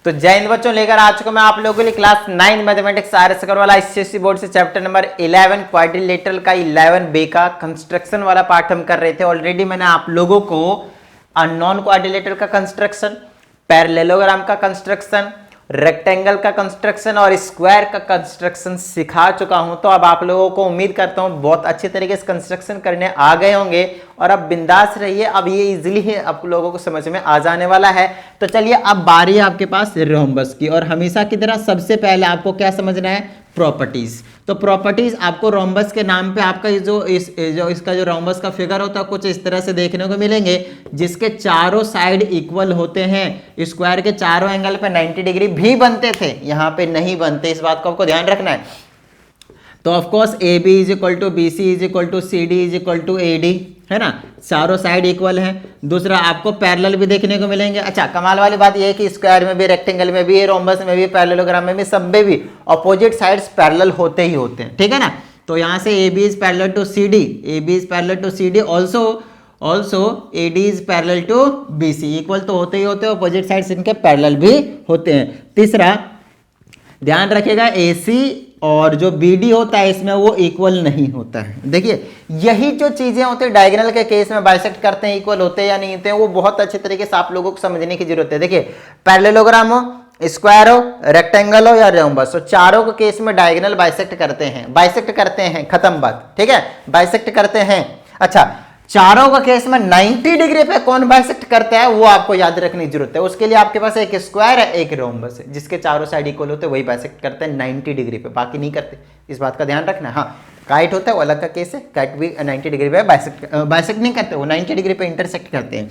तो जय हिंद बच्चों, लेकर आ चुका मैं आप लोगों के लिए class 9 mathematics RS Agarwal ICSE board से चैप्टर नंबर 11 क्वाड्रिलेटरल का 11 का कंस्ट्रक्शन वाला पार्ट हम कर रहे थे। ऑलरेडी मैंने आप लोगों को अननोन क्वाड्रिलेटरल का कंस्ट्रक्शन, पैरेललोग्राम का कंस्ट्रक्शन, रेक्टेंगल का कंस्ट्रक्शन और स्क्वायर का कंस्ट्रक्शन सिखा चुका हूं। तो अब आप लोगों को उम्मीद करता हूं बहुत अच्छे तरीके से कंस्ट्रक्शन करने आ गए होंगे और अब बिंदास रहिए। अब ये इजीली है आप लोगों को समझ में आ जाने वाला है। तो चलिए अब बारी है आपके पास रोम्बस की, और हमेशा की तरह सबसे पहले आपको क्या समझना है, प्रॉपर्टीज। तो प्रॉपर्टीज आपको रोम्बस के नाम पे आपका इसका जो रोम्बस का फिगर होता है कुछ इस तरह से देखने को मिलेंगे, जिसके चारों साइड इक्वल होते हैं। स्क्वायर के चारों एंगल पे 90 डिग्री भी बनते थे, यहाँ पे नहीं बनते, इस बात को आपको ध्यान रखना है। तो of course A B is equal to B C is equal to C D is equal to A D, है ना, चारों साइड इक्वल है। दूसरा आपको पैरेलल भी देखने को मिलेंगे। अच्छा, कमाल वाली बात यह है कि स्क्वायर में भी, रेक्टेंगल में भी, रोम्बस में भी, पैरेललोग्राम में भी, सब में भी अपोजिट साइड्स पैरेलल होते ही होते हैं, ठीक है ना। तो यहाँ से A B is parallel to C D, A B is parallel to C D, also A D is parallel to B C, equal तो होते ही होते हैं, अपोजिट साइड्स इनके पैरेलल भी होते हैं। तीसरा ध्यान रखिएगा, ए सी और जो बी डी होता है इसमें वो इक्वल नहीं होता है। देखिए यही जो चीजें होती है डायगोनल के केस में बाइसेक्ट करते हैं, इक्वल होते हैं या नहीं होते हैं, वो बहुत अच्छे तरीके से आप लोगों को समझने की जरूरत है। देखिए पैरेललोग्राम हो, स्क्वायर हो, रेक्टेंगल हो या रोम्बस हो, चारों के केस में डायगोनल बाइसेक्ट करते हैं, खत्म बात, ठीक है, बाइसेक्ट करते हैं। अच्छा, चारों का केस में 90 डिग्री पे कौन बाइसेक्ट करता है वो आपको याद रखने की जरूरत है। उसके लिए आपके पास एक स्क्वायर है, एक रोम्बस है, जिसके चारों साइड इक्वल होते हैं वही बाइसेक्ट करते हैं 90 डिग्री पे, बाकी नहीं करते, इस बात का ध्यान रखना। हाँ, काइट होता है वो अलग का केस है, काइट भी 90 डिग्री पे बाइसेक्ट नहीं करते, वो 90 डिग्री पे इंटरसेक्ट करते हैं।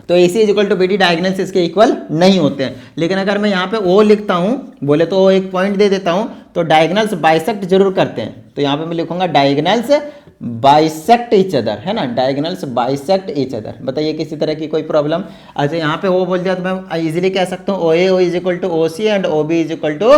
तो AC is equal to BD diagonals इसके इक्वल नहीं होते हैं। लेकिन अगर मैं यहाँ पे O लिखता हूँ, बोले तो एक पॉइंट दे देता हूँ, तो डायगोनल्स बाइसेक्ट जरूर करते हैं। तो यहाँ पे मैं लिखूंगा डायगोनल्स बाइसेक्ट ईच अदर, है ना, डायगोनल्स बाइसेक्ट ईच अदर। बताइए किसी तरह की कोई प्रॉब्लम? अच्छा, यहाँ पे O बोल दिया तो मैं इजीली कह सकता हूँ OA is equal to OC and OB is equal to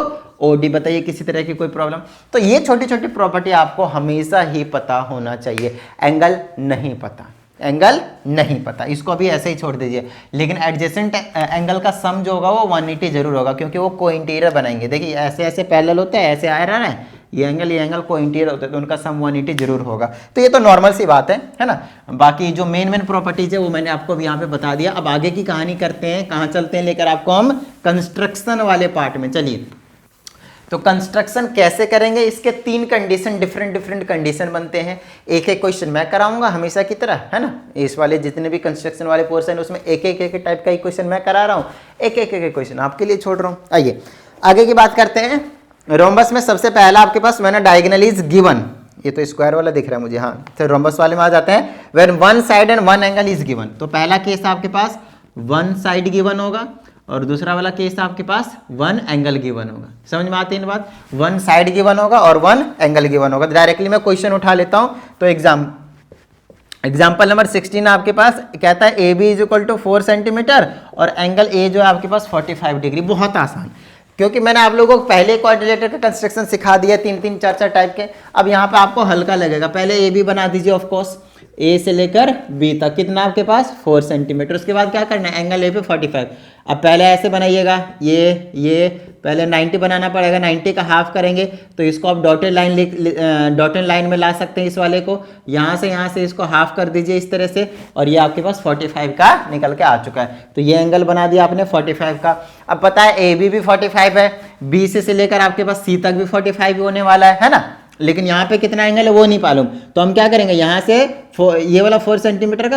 OD। बताइए किसी तरह की कोई प्रॉब्लम? तो ये छोटी छोटी प्रॉपर्टी आपको हमेशा ही पता होना चाहिए। एंगल नहीं पता, इसको भी ऐसे ही छोड़ दीजिए। लेकिन एडजेसेंट एंगल का सम जो होगा वो 180 जरूर होगा, क्योंकि वो कोइंटीरियर बनाएंगे। देखिए ऐसे ऐसे पैरेलल होते हैं, ऐसे आ रहा है, ये एंगल कोइंटीरियर होते हैं, तो उनका सम 180 जरूर होगा। तो ये तो नॉर्मल सी बात है ना। बाकी जो मेन प्रॉपर्टीज है वो मैंने आपको भी यहाँ पे बता दिया। अब आगे की कहानी करते हैं, कहाँ चलते हैं लेकर आपको हम कंस्ट्रक्शन वाले पार्ट में। चलिए, तो कंस्ट्रक्शन कैसे करेंगे, इसके 3 कंडीशन, डिफरेंट कंडीशन बनते हैं। एक एक क्वेश्चन मैं कराऊंगा हमेशा की तरह, है ना। इस वाले जितने भी कंस्ट्रक्शन वाले पोर्शन है उसमें एक एक टाइप का ही क्वेश्चन मैं करा रहा हूँ, एक एक क्वेश्चन आपके लिए छोड़ रहा हूँ। आइए आगे की बात करते हैं। रोम्बस में सबसे पहला आपके पास मैंने डायगोनल इज गिवन, ये तो स्क्वायर वाला दिख रहा है मुझे, हाँ। तो रोम्बस वाले में आ जाते हैं, when one side and one angle is given. तो पहला केस आपके पास वन साइड गिवन होगा और दूसरा वाला केस आपके पास वन एंगल गिवन होगा। समझ में आती है बात? वन साइड गिवन होगा और वन एंगल गिवन होगा। डायरेक्टली मैं क्वेश्चन उठा लेता हूं। तो एग्जाम्पल नंबर 16 आपके पास कहता है A B is equal to 4 centimetre और एंगल ए जो है आपके पास 45 डिग्री। बहुत आसान, क्योंकि मैंने आप लोगों को पहले क्वाड्रिलेटर का कंस्ट्रक्शन सिखा दिया, 3 4 टाइप के। अब यहाँ पे आपको हल्का लगेगा। पहले ए बी बना दीजिए, ऑफ कोर्स ए से लेकर बी तक कितना आपके पास 4 सेंटीमीटर। उसके बाद क्या करना है, एंगल ए पे 45। अब पहले ऐसे बनाइएगा, ये पहले 90 बनाना पड़ेगा, 90 का हाफ करेंगे तो इसको आप डॉटेड लाइन में ला सकते हैं। इस वाले को यहाँ से इसको हाफ कर दीजिए इस तरह से, और ये आपके पास 45 का निकल के आ चुका है। तो ये एंगल बना दिया आपने 45 का। अब पता है ए बी भी 45 है, बी से लेकर आपके पास सी तक भी 45 होने वाला है ना। लेकिन यहाँ पे कितना एंगल है वो नहीं मालूम, तो हम क्या करेंगे, यहाँ से ये वाला 4 सेंटीमीटर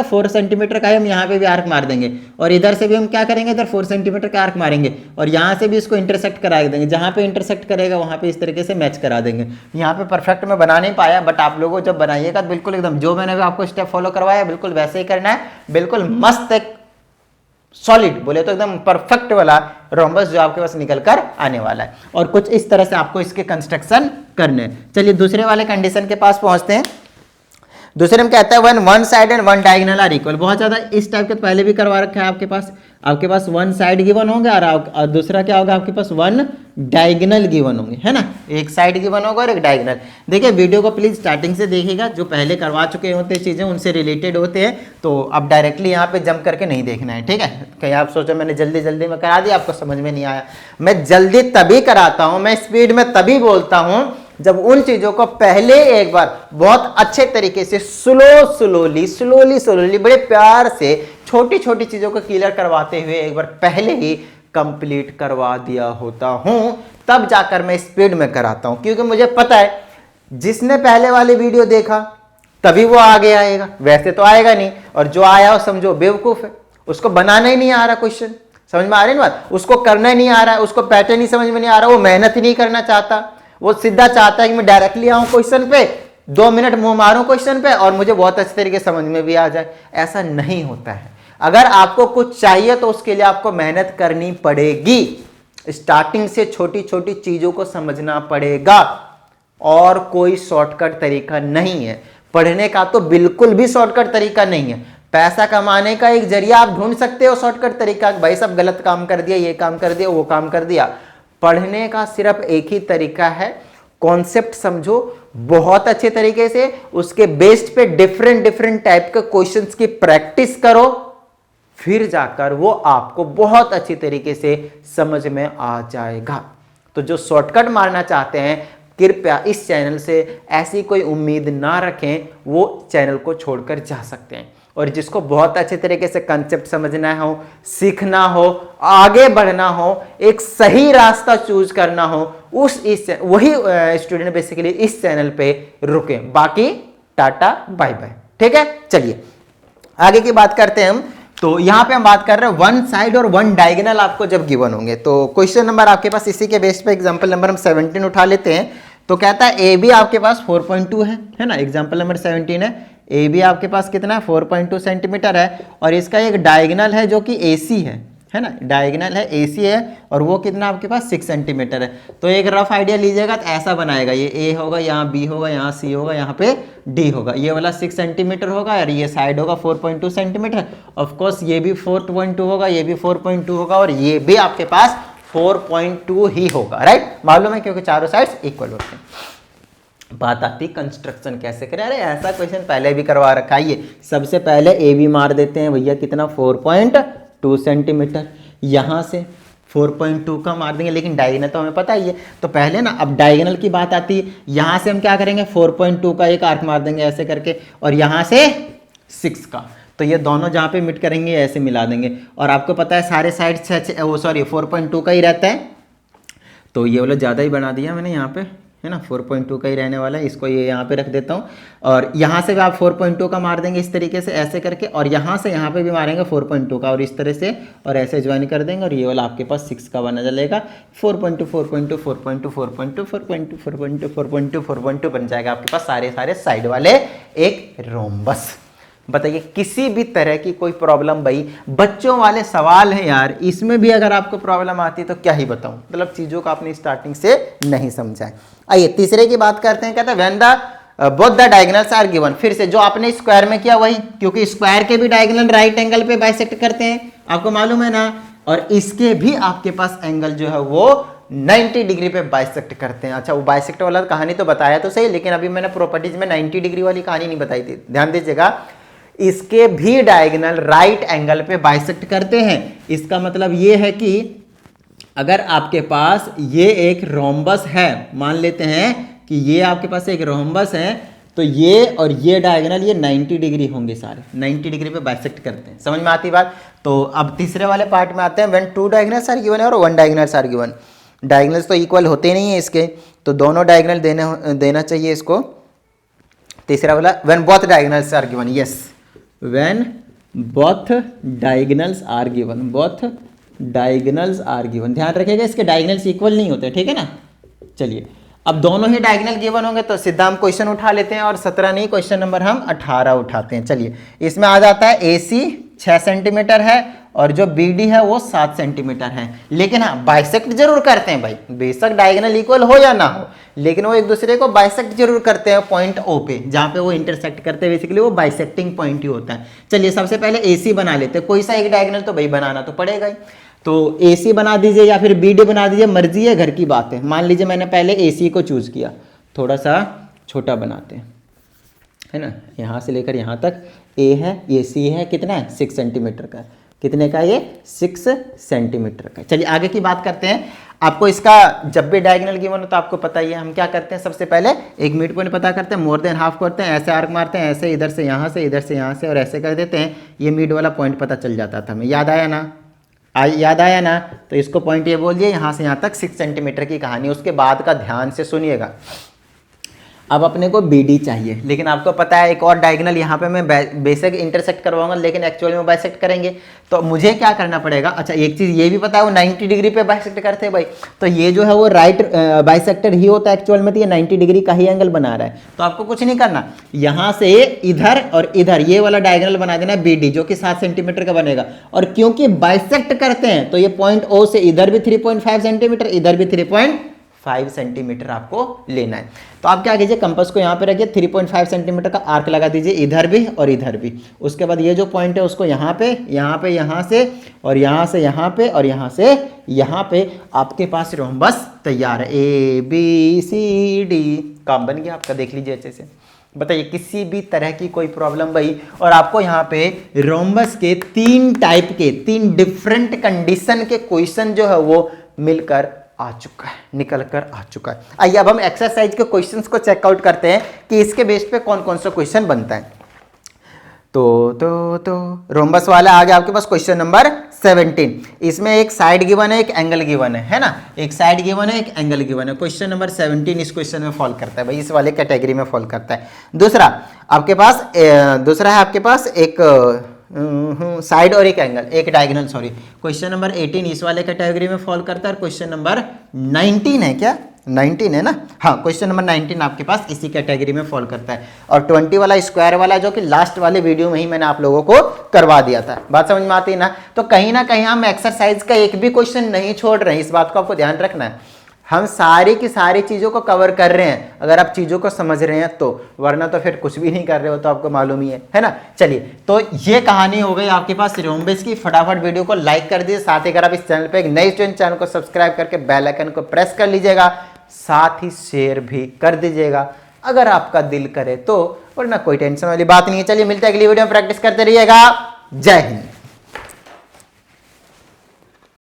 का है, हम यहाँ पे भी आर्क मार देंगे, और इधर से भी हम क्या करेंगे, इधर 4 सेंटीमीटर का आर्क मारेंगे, और यहाँ से भी इसको इंटरसेक्ट करा देंगे। जहाँ पे इंटरसेक्ट करेगा वहाँ पे इस तरीके से मैच करा देंगे। यहाँ पे परफेक्ट मैं बना नहीं पाया, बट आप लोगों जब बनाइएगा तो बिल्कुल एकदम जो मैंने भी आपको स्टेप फॉलो करवाया बिल्कुल वैसे ही करना है। बिल्कुल मस्त एक सॉलिड, बोले तो एकदम परफेक्ट वाला रोम्बस जो आपके पास निकल कर आने वाला है। और कुछ इस तरह से आपको इसके कंस्ट्रक्शन करने। चलिए दूसरे वाले कंडीशन के पास पहुंचते हैं। दूसरे में कहता है one one side and one diagonal are equal. बहुत ज्यादा इस टाइप के पहले भी करवा रखा है आपके पास वन साइड गिवन होंगे और दूसरा क्या होगा आपके पास वन डायगोनल गिवन होंगे, है ना, एक साइड गिवन होगा और एक डायगोनल। देखिए वीडियो को प्लीज स्टार्टिंग से देखिएगा, जो पहले करवा चुके होते हैं चीजें उनसे रिलेटेड होते हैं, तो अब डायरेक्टली यहाँ पे जंप करके नहीं देखना है, ठीक है। कहीं आप सोचो मैंने जल्दी जल्दी में करा दिया, आपको समझ में नहीं आया। मैं जल्दी तभी कराता हूँ, मैं स्पीड में तभी बोलता हूँ जब उन चीजों को पहले एक बार बहुत अच्छे तरीके से स्लोली बड़े प्यार से छोटी छोटी चीजों को क्लियर करवाते हुए एक बार पहले ही कंप्लीट करवा दिया होता हूं, तब जाकर मैं स्पीड में कराता हूं। क्योंकि मुझे पता है जिसने पहले वाली वीडियो देखा तभी वो आगे आएगा, वैसे तो आएगा नहीं। और जो आया वो समझो बेवकूफ है, उसको बनाना ही नहीं आ रहा क्वेश्चन, समझ में आ रही है बात, उसको करना ही नहीं आ रहा है, उसको पैटर्न ही समझ में नहीं आ रहा, वो मेहनत ही नहीं करना चाहता, वो सीधा चाहता है कि मैं डायरेक्टली आऊं क्वेश्चन पे, 2 मिनट मुंह मारूं क्वेश्चन पे और मुझे बहुत अच्छे तरीके से समझ में भी आ जाए। ऐसा नहीं होता है। अगर आपको कुछ चाहिए तो उसके लिए आपको मेहनत करनी पड़ेगी, स्टार्टिंग से छोटी छोटी चीजों को समझना पड़ेगा, और कोई शॉर्टकट तरीका नहीं है पढ़ने का, तो बिल्कुल भी शॉर्टकट तरीका नहीं है। पैसा कमाने का एक जरिया आप ढूंढ सकते हो शॉर्टकट तरीका, भाई सब गलत काम कर दिया, ये काम कर दिया, वो काम कर दिया। पढ़ने का सिर्फ एक ही तरीका है, कॉन्सेप्ट समझो बहुत अच्छे तरीके से, उसके बेस्ड पे डिफरेंट टाइप के क्वेश्चंस की प्रैक्टिस करो, फिर जाकर वो आपको बहुत अच्छी तरीके से समझ में आ जाएगा। तो जो शॉर्टकट मारना चाहते हैं कृपया इस चैनल से ऐसी कोई उम्मीद ना रखें, वो चैनल को छोड़कर जा सकते हैं। और जिसको बहुत अच्छे तरीके से कंसेप्ट समझना हो, सीखना हो, आगे बढ़ना हो, एक सही रास्ता चूज करना हो, वही स्टूडेंट बेसिकली इस चैनल पे रुके। बाकी टाटा बाय बाय, ठीक है। चलिए आगे की बात करते हैं हम। तो यहां पे हम बात कर रहे हैं वन साइड और वन डायगोनल आपको जब गिवन होंगे, तो क्वेश्चन नंबर आपके पास इसी के बेस पे एग्जांपल नंबर हम 17 उठा लेते हैं। तो कहता है ए बी आपके पास 4.2 है ना, एग्जांपल नंबर 17 है। ए बी आपके पास कितना है 4.2 सेंटीमीटर है, और इसका एक डायगोनल है जो कि ए सी है ना, डायगोनल है ए सी है, और वो कितना आपके पास 6 सेंटीमीटर है। तो एक रफ आइडिया लीजिएगा तो ऐसा बनाएगा, ये ए होगा, यहाँ बी होगा, यहाँ सी होगा, यहाँ पे डी होगा, ये वाला 6 सेंटीमीटर होगा और ये साइड होगा 4.2 सेंटीमीटर। ऑफकोर्स ये भी 4.2 होगा, ये भी 4.2 होगा, और ये भी आपके पास 4.2 ही होगा, राइट। मालूम है क्योंकि चारों साइड्स इक्वल होते हैं। बात आती कंस्ट्रक्शन कैसे करें। अरे ऐसा क्वेश्चन पहले भी करवा रखा है। ये सबसे पहले ए बी मार देते हैं भैया, कितना 4.2 सेंटीमीटर, यहाँ से 4.2 का मार देंगे, लेकिन डायगोनल तो हमें पता ही है। तो पहले ना अब डायगोनल की बात आती है, यहाँ से हम क्या करेंगे 4.2 का एक आर्क मार देंगे ऐसे करके, और यहाँ से 6 का, तो ये दोनों जहाँ पे मिट करेंगे ऐसे मिला देंगे। और आपको पता है सारे साइड 4.2 का ही रहता है, तो ये वाला ज़्यादा ही बना दिया मैंने यहाँ पे, है ना, 4.2 का ही रहने वाला है। इसको ये यहाँ पे रख देता हूँ, और यहाँ से भी आप 4.2 का मार देंगे इस तरीके से ऐसे करके, और यहाँ से यहाँ पे भी मारेंगे 4.2 का, और इस तरह से और ऐसे ज्वाइन कर देंगे, और ये वाला आपके पास 6 का बना चलेगा। 4.2 बन जाएगा आपके पास सारे साइड वाले एक रोम्बस। बताइए किसी भी तरह की कोई प्रॉब्लम, भाई बच्चों वाले सवाल है यार, इसमें भी अगर आपको प्रॉब्लम आती है तो क्या ही बताऊं, मतलब चीजों को आपने स्टार्टिंग से नहीं समझा है। आइए तीसरे की बात करते हैं। कहता है when the both the diagonals are given, फिर से जो आपने स्क्वायर में किया वही, क्योंकि स्क्वायर के भी डायगोनल राइट एंगल पे बाइसेक्ट करते हैं, आपको मालूम है ना, और इसके भी आपके पास एंगल जो है वो 90 डिग्री पे बाइसेक्ट करते हैं। अच्छा वो बाइसेक्ट वाला कहानी तो बताया तो सही, लेकिन अभी मैंने प्रॉपर्टीज में 90 डिग्री वाली कहानी नहीं बताई थी, ध्यान दीजिएगा। इसके भी डायगोनल राइट एंगल पे बाइसेक्ट करते हैं। इसका मतलब ये है कि अगर आपके पास ये एक रोम्बस है, मान लेते हैं कि ये आपके पास एक रोम्बस है, तो ये और ये डायगोनल ये 90 डिग्री होंगे, सारे 90 डिग्री पे बाइसेक्ट करते हैं। समझ में आती बात। तो अब तीसरे वाले पार्ट में आते हैं। व्हेन 2 डायगोनल्स आर गिवन और 1 डायगोनल्स आर गिवन, डायगोनल्स तो इक्वल होते नहीं है इसके, तो दोनों डायगोनल देना चाहिए इसको। तीसरा वाला when both diagonals are given, yes when both diagonals are given, both diagonals are given, ध्यान रखिएगा इसके डायगोनल्स इक्वल नहीं होते, ठीक है ना। चलिए अब दोनों ही डायगोनल गिवन होंगे तो सीधा हम क्वेश्चन उठा लेते हैं, और 17 नहीं क्वेश्चन नंबर हम 18 उठाते हैं। चलिए इसमें आ जाता है AC 6 सेंटीमीटर है और जो बी डी है वो 7 सेंटीमीटर है। लेकिन हाँ बाइसेक्ट जरूर करते हैं भाई, बेशक डायगोनल इक्वल हो या ना हो, लेकिन वो एक दूसरे को बाइसेक्ट जरूर करते हैं पॉइंट ओ पे, जहाँ पे वो इंटरसेक्ट करते हैं, बेसिकली वो बाइसेक्टिंग पॉइंट ही होता है। चलिए सबसे पहले ए सी बना लेते हैं, कोई सा एक डायगोनल तो भाई बनाना तो पड़ेगा ही। तो ए सी बना दीजिए या फिर बी डी बना दीजिए, मर्जी है, घर की बात है। मान लीजिए मैंने पहले ए सी को चूज किया, थोड़ा सा छोटा बनाते हैं, है ना, यहाँ से लेकर यहाँ तक ए है, ये सी है, कितना है 6 सेंटीमीटर का, कितने का ये 6 सेंटीमीटर का। चलिए आगे की बात करते हैं। आपको इसका जब भी डायगोनल गिवन हो तो आपको पता ही है हम क्या करते हैं, सबसे पहले एक मिड पॉइंट पता करते हैं, मोर देन हाफ करते हैं, ऐसे आर्क मारते हैं, ऐसे इधर से यहाँ से, इधर से यहाँ से, और ऐसे कर देते हैं, ये मिड वाला पॉइंट पता चल जाता था हमें। याद आया ना, याद आया ना, तो इसको पॉइंट ये बोल दिए, यहाँ से यहाँ तक 6 सेंटीमीटर की कहानी। उसके बाद का ध्यान से सुनिएगा। अब अपने को BD चाहिए, लेकिन आपको पता है एक और डायगोनल यहाँ पे मैं बेसिक इंटरसेक्ट करवाऊंगा, लेकिन एक्चुअली में बाइसेक्ट करेंगे, तो मुझे क्या करना पड़ेगा। अच्छा एक चीज़ ये भी पता है वो 90 डिग्री पे बाइसेक्ट करते हैं भाई, तो ये जो है वो राइट बाइसेक्टर ही होता है एक्चुअल में, तो ये 90 डिग्री का ही एंगल बना रहा है। तो आपको कुछ नहीं करना, यहाँ से इधर और इधर ये वाला डायगोनल बना देना BD, जो कि 7 सेंटीमीटर का बनेगा। और क्योंकि बाइसेक्ट करते हैं तो ये पॉइंट O से इधर भी 3.5 सेंटीमीटर, इधर भी 3.5 सेंटीमीटर आपको लेना है। तो आप क्या कीजिए, कंपास को यहाँ पे रखिए, 3.5 सेंटीमीटर का आर्क लगा दीजिए इधर भी और इधर भी। उसके बाद ये जो पॉइंट है उसको यहाँ पे, यहाँ पे, यहाँ से, और यहाँ से यहाँ पे, और यहाँ से यहाँ पे, आपके पास रोम्बस तैयार है। ABCD काम बन गया आपका, देख लीजिए अच्छे से। बताइए किसी भी तरह की कोई प्रॉब्लम भाई, और आपको यहाँ पे रोम्बस के 3 टाइप के, 3 डिफरेंट कंडीशन के क्वेश्चन जो है वो मिलकर आ चुका है, निकल कर आ चुका है। आइए अब हम एक्सरसाइज के क्वेश्चंस को चेकआउट करते हैं कि इसके बेस पे कौन कौन सा क्वेश्चन बनता है। तो रोम्बस वाला आ गया आपके पास क्वेश्चन नंबर 17। इसमें एक साइड गिवन है, एक एंगल गिवन है ना, एक साइड गिवन है, एक एंगल गिवन है। क्वेश्चन नंबर 17 इस क्वेश्चन में फॉल करता है भाई, इस वाले कैटेगरी में फॉल करता है। दूसरा है आपके पास एक साइड और एक एंगल, एक डायगोनल, सॉरी। क्वेश्चन नंबर 18 इस वाले कैटेगरी में फॉल करता है। क्वेश्चन नंबर 19 है, क्या 19 है ना, हाँ क्वेश्चन नंबर 19 आपके पास इसी कैटेगरी में फॉल करता है। और 20 वाला स्क्वायर वाला, जो कि लास्ट वाले वीडियो में ही मैंने आप लोगों को करवा दिया था। बात समझ में आती है ना। तो कहीं ना कहीं हम एक्सरसाइज का एक भी क्वेश्चन नहीं छोड़ रहे हैं, इस बात को आपको ध्यान रखना है। हम सारी की सारी चीज़ों को कवर कर रहे हैं, अगर आप चीज़ों को समझ रहे हैं तो, वरना तो फिर कुछ भी नहीं कर रहे हो, तो आपको मालूम ही है ना। चलिए तो ये कहानी हो गई आपके पास रोम्बस की। फटाफट वीडियो को लाइक कर दीजिए, साथ ही अगर आप इस चैनल पे एक नए स्टूडेंट, चैनल को सब्सक्राइब करके बेल आइकन को प्रेस कर लीजिएगा, साथ ही शेयर भी कर दीजिएगा अगर आपका दिल करे तो, वरना कोई टेंशन वाली बात नहीं है। चलिए मिलते हैं अगली वीडियो में, प्रैक्टिस करते रहिएगा। जय हिंद।